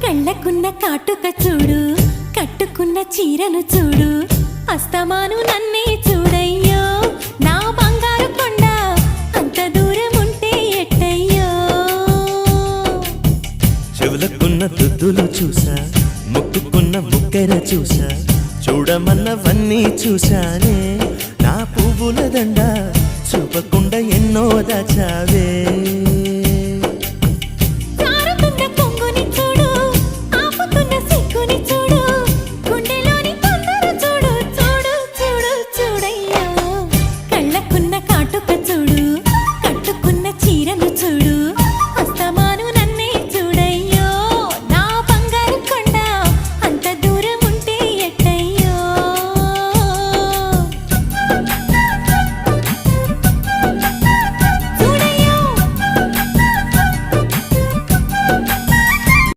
కళ్ళకున్న కాటుక చూడు, కట్టుకున్న చీరను చూడు, అస్తమాను నన్నే చూడయ్యో నా బంగారు కొండ, అంత దూరం ఉంటే ఎట్టయ్యో. చెవులకున్న దుద్దులు చూసా, ముక్కుకున్న ముక్కెర చూసా, చూడమన్నవన్నీ చూశానే. నా పువ్వుల దండ చూపకుండా ఎన్నో దాచావే.